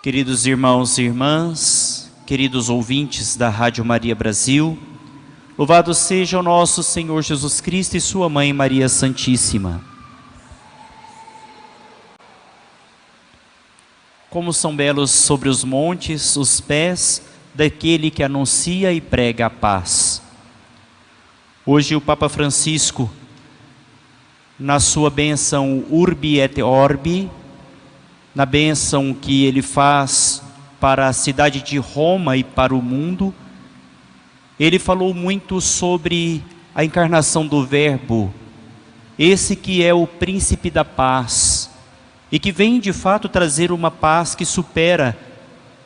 Queridos irmãos e irmãs, queridos ouvintes da Rádio Maria Brasil, louvado seja o nosso Senhor Jesus Cristo e sua Mãe Maria Santíssima. Como são belos sobre os montes os pés daquele que anuncia e prega a paz. Hoje o Papa Francisco, na sua bênção Urbi et Orbi, na bênção que ele faz para a cidade de Roma e para o mundo, ele falou muito sobre a encarnação do Verbo, esse que é o príncipe da paz, e que vem de fato trazer uma paz que supera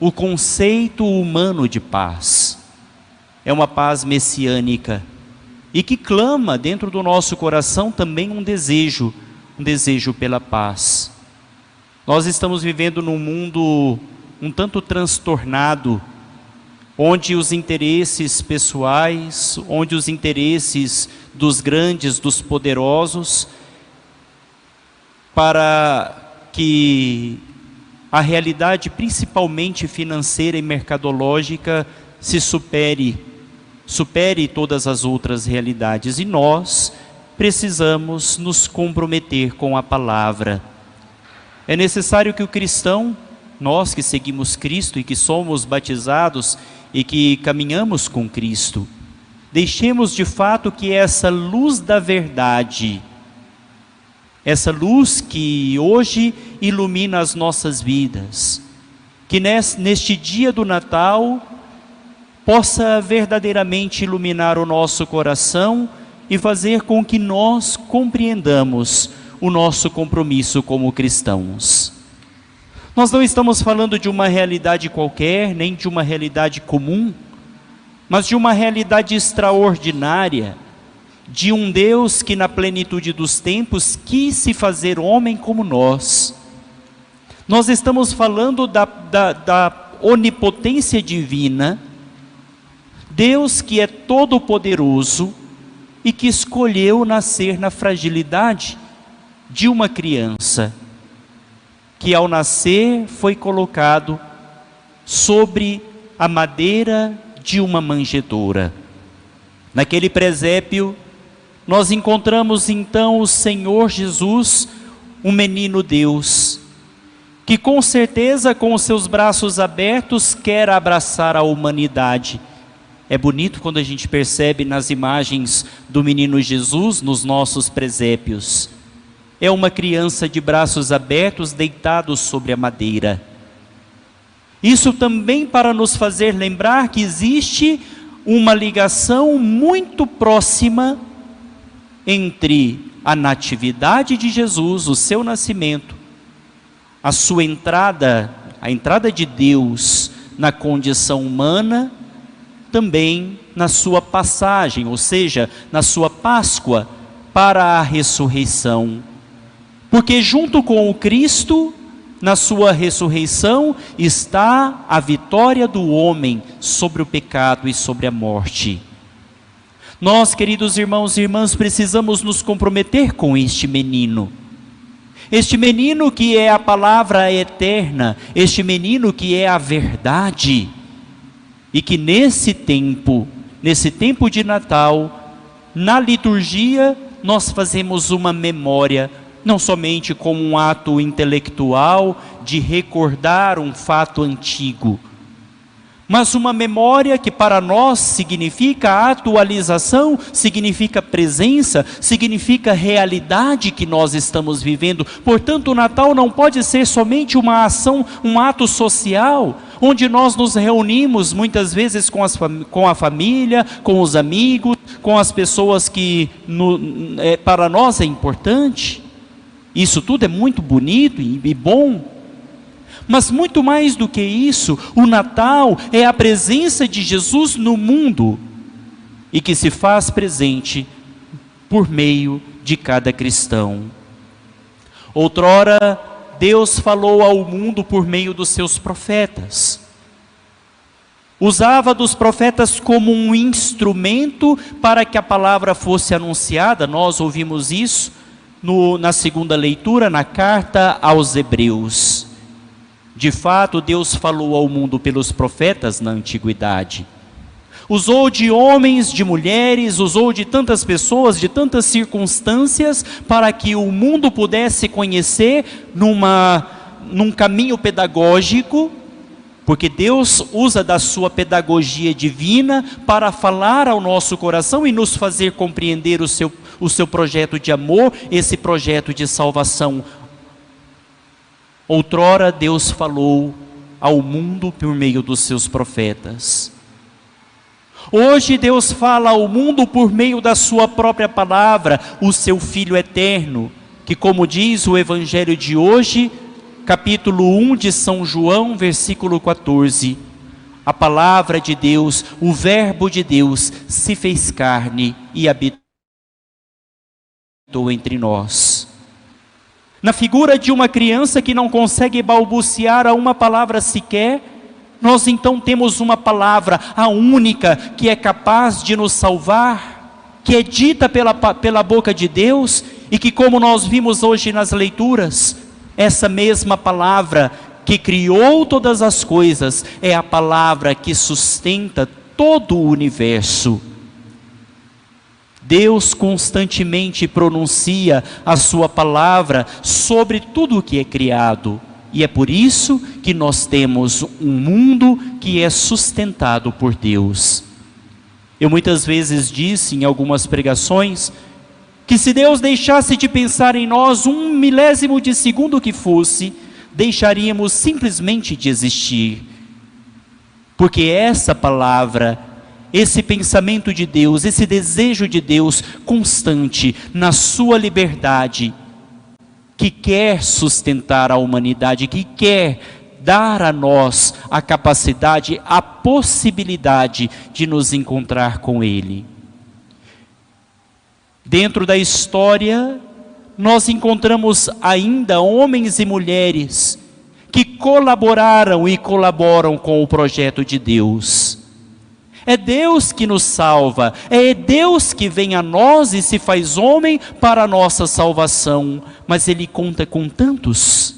o conceito humano de paz. É uma paz messiânica, e que clama dentro do nosso coração também um desejo pela paz. Nós estamos vivendo num mundo um tanto transtornado, onde os interesses pessoais, onde os interesses dos grandes, dos poderosos, para que a realidade principalmente financeira e mercadológica se supere todas as outras realidades. E nós precisamos nos comprometer com a palavra. É necessário que o cristão, nós que seguimos Cristo e que somos batizados e que caminhamos com Cristo, deixemos de fato que essa luz da verdade, essa luz que hoje ilumina as nossas vidas, que neste dia do Natal possa verdadeiramente iluminar o nosso coração e fazer com que nós compreendamos o nosso compromisso como cristãos. Nós não estamos falando de uma realidade qualquer, nem de uma realidade comum, mas de uma realidade extraordinária, de um Deus que na plenitude dos tempos quis se fazer homem como nós. Nós estamos falando da onipotência divina, Deus que é todo-poderoso e que escolheu nascer na fragilidade de uma criança, que ao nascer foi colocado sobre a madeira de uma manjedoura. Naquele presépio, nós encontramos então o Senhor Jesus, um menino Deus, que com certeza com os seus braços abertos quer abraçar a humanidade. É bonito quando a gente percebe nas imagens do menino Jesus nos nossos presépios. É uma criança de braços abertos, deitado sobre a madeira. Isso também para nos fazer lembrar que existe uma ligação muito próxima entre a natividade de Jesus, o seu nascimento, a sua entrada, a entrada de Deus na condição humana, também na sua passagem, ou seja, na sua Páscoa para a ressurreição. Porque junto com o Cristo, na sua ressurreição, está a vitória do homem sobre o pecado e sobre a morte. Nós, queridos irmãos e irmãs, precisamos nos comprometer com este menino. Este menino que é a palavra eterna, este menino que é a verdade. E que nesse tempo de Natal, na liturgia, nós fazemos uma memória, não somente como um ato intelectual de recordar um fato antigo, mas uma memória que para nós significa atualização, significa presença, significa realidade que nós estamos vivendo. Portanto, o Natal não pode ser somente uma ação, um ato social, onde nós nos reunimos muitas vezes com a família, com os amigos, com as pessoas que para nós é importante. Isso tudo é muito bonito e bom, mas muito mais do que isso, o Natal é a presença de Jesus no mundo e que se faz presente por meio de cada cristão. Outrora, Deus falou ao mundo por meio dos seus profetas. Usava dos profetas como um instrumento para que a palavra fosse anunciada. Nós ouvimos isso na segunda leitura, na carta aos Hebreus. De fato, Deus falou ao mundo pelos profetas na antiguidade. Usou de homens, de mulheres, usou de tantas pessoas, de tantas circunstâncias, para que o mundo pudesse conhecer num caminho pedagógico, porque Deus usa da sua pedagogia divina para falar ao nosso coração e nos fazer compreender o seu projeto de amor, esse projeto de salvação. Outrora Deus falou ao mundo por meio dos seus profetas. Hoje Deus fala ao mundo por meio da sua própria palavra, o seu Filho eterno, que, como diz o Evangelho de hoje, capítulo 1 de São João, versículo 14, a palavra de Deus, o verbo de Deus, se fez carne e habitou entre nós. Na figura de uma criança que não consegue balbuciar a uma palavra sequer, nós então temos uma palavra, a única, que é capaz de nos salvar, que é dita pela boca de Deus, e que, como nós vimos hoje nas leituras, essa mesma palavra que criou todas as coisas, é a palavra que sustenta todo o universo. Deus constantemente pronuncia a sua palavra sobre tudo o que é criado. E é por isso que nós temos um mundo que é sustentado por Deus. Eu muitas vezes disse em algumas pregações que se Deus deixasse de pensar em nós 1/1000 de segundo que fosse, deixaríamos simplesmente de existir. Porque essa palavra, esse pensamento de Deus, esse desejo de Deus constante na sua liberdade, que quer sustentar a humanidade, que quer dar a nós a capacidade, a possibilidade de nos encontrar com Ele. Dentro da história, nós encontramos ainda homens e mulheres que colaboraram e colaboram com o projeto de Deus. É Deus que nos salva, é Deus que vem a nós e se faz homem para a nossa salvação, mas Ele conta com tantos.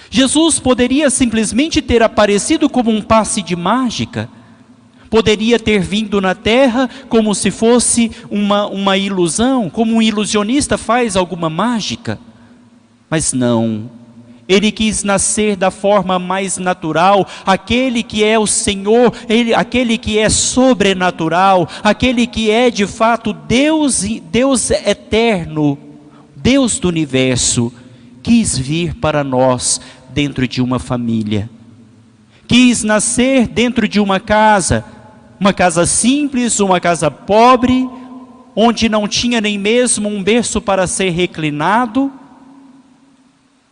Jesus poderia simplesmente ter aparecido como um passe de mágica, poderia ter vindo na terra como se fosse uma ilusão, como um ilusionista faz alguma mágica, mas não. Ele quis nascer da forma mais natural, aquele que é o Senhor, aquele que é sobrenatural, aquele que é de fato Deus eterno, Deus do universo, quis vir para nós dentro de uma família. Quis nascer dentro de uma casa simples, uma casa pobre, onde não tinha nem mesmo um berço para ser reclinado,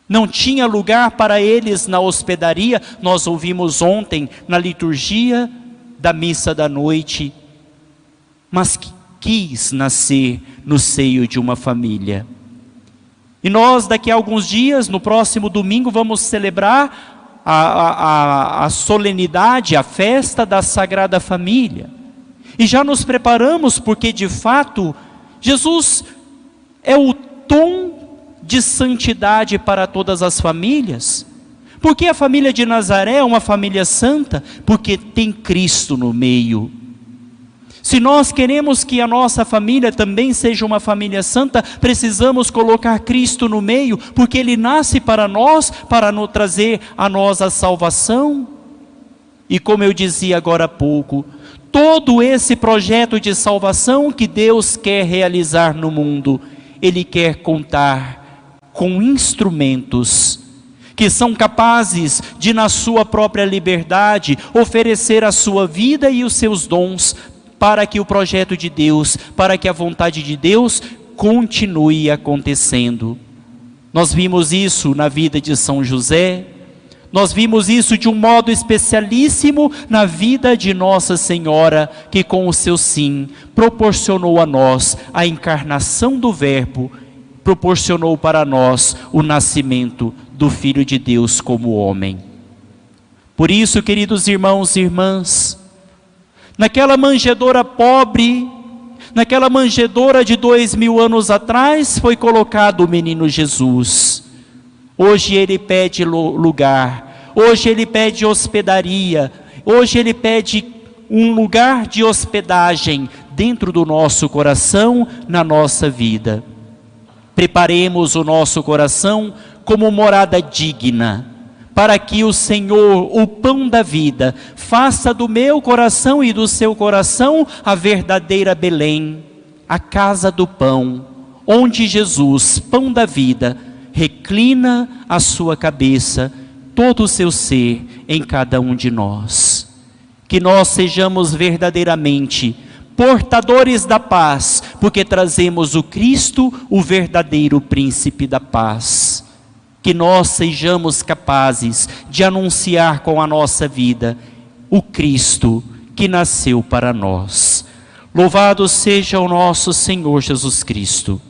não tinha lugar para eles na hospedaria. Nós ouvimos ontem na liturgia da missa da noite, mas quis nascer no seio de uma família. E nós daqui a alguns dias, no próximo domingo, vamos celebrar a solenidade, a festa da Sagrada Família. E já nos preparamos porque de fato Jesus é o tom de santidade para todas as famílias. Por que a família de Nazaré é uma família santa? Porque tem Cristo no meio. Se nós queremos que a nossa família também seja uma família santa, precisamos colocar Cristo no meio, porque Ele nasce para nós, para nos trazer a nós a salvação. E como eu dizia agora há pouco, todo esse projeto de salvação que Deus quer realizar no mundo, Ele quer contar com instrumentos que são capazes de, na sua própria liberdade, oferecer a sua vida e os seus dons para que o projeto de Deus, para que a vontade de Deus continue acontecendo. Nós vimos isso na vida de São José, nós vimos isso de um modo especialíssimo na vida de Nossa Senhora, que com o seu sim proporcionou a nós a encarnação do Verbo, proporcionou para nós o nascimento do Filho de Deus como homem. Por isso, queridos irmãos e irmãs, naquela manjedoura pobre, naquela manjedoura de 2000 anos atrás, foi colocado o menino Jesus. Hoje Ele pede lugar, hoje Ele pede hospedaria, hoje Ele pede um lugar de hospedagem dentro do nosso coração, na nossa vida. Preparemos o nosso coração como morada digna, para que o Senhor, o pão da vida, faça do meu coração e do seu coração a verdadeira Belém, a casa do pão, onde Jesus, pão da vida, reclina a sua cabeça, todo o seu ser em cada um de nós. Que nós sejamos verdadeiramente portadores da paz, porque trazemos o Cristo, o verdadeiro príncipe da paz. Que nós sejamos capazes de anunciar com a nossa vida o Cristo que nasceu para nós. Louvado seja o nosso Senhor Jesus Cristo.